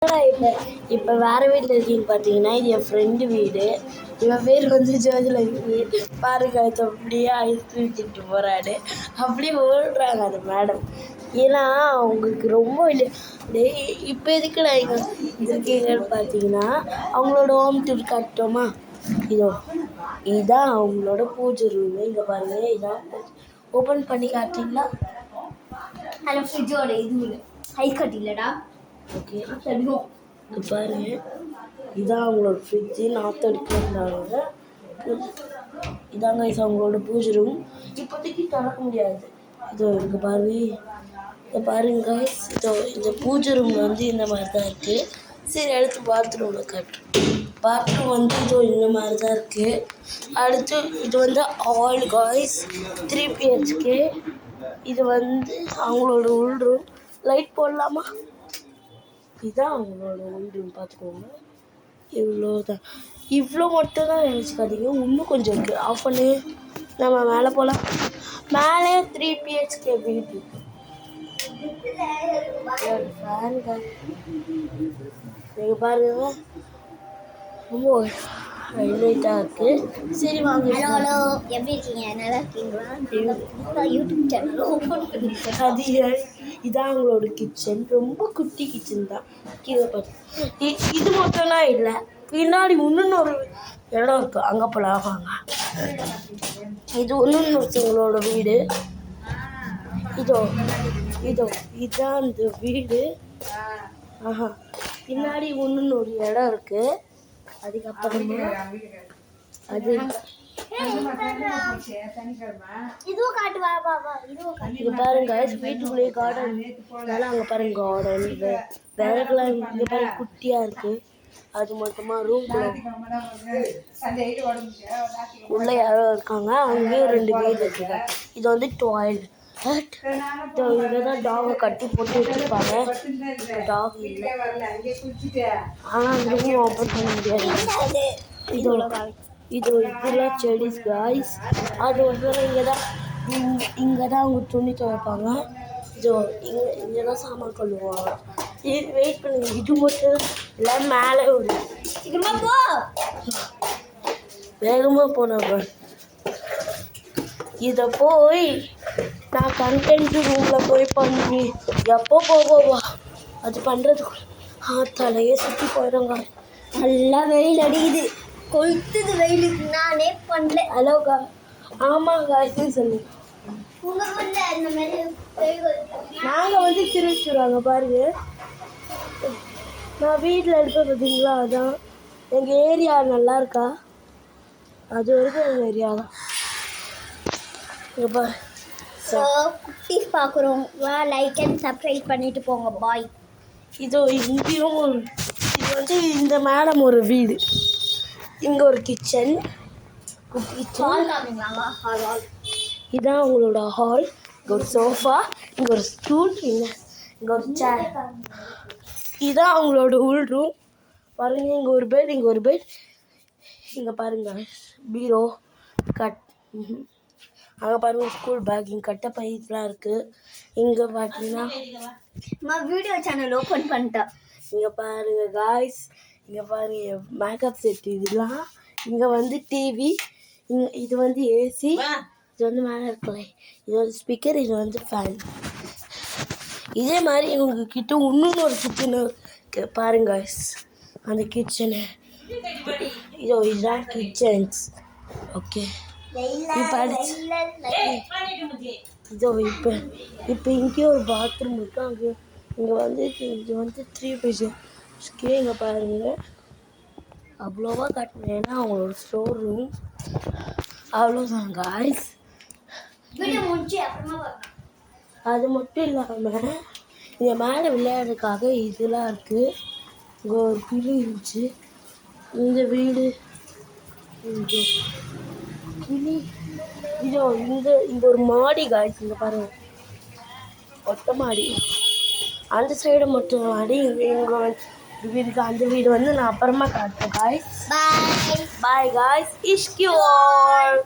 இப்போ வேறு வீட்டில் இருக்கீங்க பார்த்தீங்கன்னா, இது என் ஃப்ரெண்டு வீடு. இவன் பேர் வந்து ஜோதிலட்சுமி. பாருங்க அப்படியே ஐஸ்கிரீம் திட்டு போகிறாரு. அப்படியே ஓடுறாங்க அந்த மேடம். ஏன்னா அவங்களுக்கு ரொம்ப இப்போ எதுக்கு நான் இங்கே இருக்கீங்கன்னு பார்த்தீங்கன்னா, அவங்களோட ஹோம் டூர் காட்டுறோமா? இதுதான் அவங்களோட பூஜை ரூமு. இங்கே பாருங்க, இதான் ஓப்பன் பண்ணி காட்டுறீங்களா? ஹலோ ஃப்ரிட்ஜோட இது ஐஸ் கட்டி இல்லைடா. ஓகே பாருங்க, இதான் அவங்களோட ஃப்ரிட்ஜு. நாற்றடிக்கிறாங்க. இதாங்க இது அவங்களோட பூஜை ரூம். இப்போதைக்கு திறக்க முடியாது. இங்கே பாருங்க, இதை பாருங்க. இந்த பூஜை ரூம் வந்து இந்த மாதிரி தான் இருக்குது. சரி, அடுத்து பாத்ரூமில் காட்டுறேன். பாத்ரூம் வந்து இந்த மாதிரி தான் இருக்குது. அடுத்து இது வந்து ஆல் காய்ஸ் 3 BHK. இது வந்து அவங்களோட உள் ரூம். லைட் போடலாமா? இதுதான் அவங்களோட உள் ரூம். பார்த்துக்கோங்க, இவ்வளோதான். இவ்வளோ மட்டும் தான் நினச்சிக்காதீங்க, இன்னும் கொஞ்சம் இருக்குது. ஆஃப் பண்ணி நம்ம மேலே போகலாம். மேலே 3 BHK வீடு. நீங்கள் பாருங்க, ரொம்ப ஹைலைட்டாக இருக்குது. சரி வாங்க. ஹலோ, எப்படி இருக்கீங்க? நல்லா இருக்கீங்களா? யூடியூப் சேனல் ஓப்பன் பண்ணிருக்கேன். அது இதான் அவங்களோட கிச்சன். ரொம்ப குட்டி கிச்சன் தான். கீழே பார்த்து இது மட்டும்லாம் இல்லை, பின்னாடி இன்னொரு இடம் இருக்குது. அங்கே போகலாம் வாங்க. இது இன்னொருத்தவங்களோட வீடு. இதுதான் அந்த வீடு. பின்னாடி இன்னொரு இடம் இருக்குது. அதுக்கப்புறமா அது இதுவும் காட்டுவா பாபா, இதுவும் காட்டு. இங்கே பாருங்க, வீட்டுக்குள்ளேயே கார்டன். அதெல்லாம் அங்கே பாருங்க, கார்டன். விறகுலாம் இங்கே பாருங்க குட்டியாக இருக்குது. அது மட்டுமா ரூம்குள்ள உள்ளே யாரோ இருக்காங்க. அங்கேயும் 2 வீடு இருக்குங்க. இது வந்து டாய்லெட். இங்கே தான் டாகை கட்டி போட்டு வச்சுருப்பாங்க. டாக் இல்லை, ஆனால் அந்த ரூம் ஓப்பன் பண்ண முடியாது. இதெல்லாம் செடிஸ் காய்ஸ். அது வந்து இங்கே தான் அவங்க துணி துவைப்பாங்க. இங்கே தான் சாமான் கொள்ளுவாங்க. இது வெயிட் பண்ணுங்க, இது மட்டும் இல்லை, மேலே ஒரு வேகமாக போனப்ப இதை போய் நான் கண்டென்ட் ரூமில் போய் பண்ணி எப்போ போவா அது பண்ணுறதுக்குள்ள தலையே சுற்றி போயிடுங்க. நல்லா வெயில் அடிக்குது, கொளுத்துது வெயிலுக்கு. நானே பண்ணல. ஹலோக்கா, ஆமாம் காய்ச்சுன்னு சொல்லி உங்கள் வந்து அந்த மாதிரி நாங்கள் வந்து திருச்சிடுவாங்க பாருங்க. நான் வீட்டில் இருப்பேன் பார்த்தீங்களா, அதான் எங்கள் ஏரியா நல்லா இருக்கா? அது வரைக்கும் எங்கள் ஏரியா தான். இப்போ குட்டீஸ் பார்க்குறோம், லைக் அண்ட் சப்ஸ்கிரைப் பண்ணிட்டு போங்க. பாய். இங்கேயும் இது வந்து இந்த மேடம் ஒரு வீடு. இங்கே ஒரு கிச்சன், குட்டி கிச்சன். இதுதான் அவங்களோட ஹால். இங்கே ஒரு சோஃபா, இங்கே ஒரு ஸ்டூல், இங்கே ஒரு சேர். இதுதான் அவங்களோட உள் ரூம். பாருங்கள், இங்கே ஒரு பெட், இங்கே ஒரு பெட். இங்கே பாருங்கள் பீரோ, அங்கே பாருங்கள் ஸ்கூல் பேக், இங்கே கட்டை பைப்லாம் இருக்குது. இங்கே பார்த்தீங்கன்னா வீடியோ சேனல் ஓப்பன் பண்ணிட்டேன். இங்கே பாருங்கள் காய்ஸ், இங்கே பாருங்கள் மேக்கப் செட். இதெல்லாம் இங்கே வந்து டிவி, இது வந்து ஏசி, இது வந்து மேலே இருக்கலை, இது வந்து ஸ்பீக்கர், இது வந்து ஃபேன். இதே மாதிரி உங்ககிட்ட இன்னொன்று ஒரு கிச்சனு இருக்குது பாருங்க காய்ஸ். அந்த கிச்சனு இதுதான் கிச்சன்ஸ். ஓகே, இப்போ இப்போ இங்கேயே ஒரு பாத்ரூம் இருக்குது. இங்கே வந்து இது வந்து 3 BHK. இங்கே பாருங்கள், அவ்வளோவா கட்டினேன். ஏன்னா அவங்களோட ஸ்டோர் ரூம். அவ்வளோதான் காய்ஸ். அது மட்டும் இல்லாமல் இங்கே மேலே விளையாடுறதுக்காக இதெல்லாம் இருக்குது. இங்கே ஒரு கிளி இருந்துச்சு. இந்த வீடு கிளி. இங்கே ஒரு மாடி காய்ஸ். இங்கே பாருங்கள், மொட்டை மாடி. அந்த சைடு மொட்டை மாடி. இங்கே வீடுக்கு அந்த வீடு வந்து நான் அப்புறமா காட்டுறேன் காய்ஸ். பாய் பாய் காய்ஸ். இஷ்கியூ ஆல்.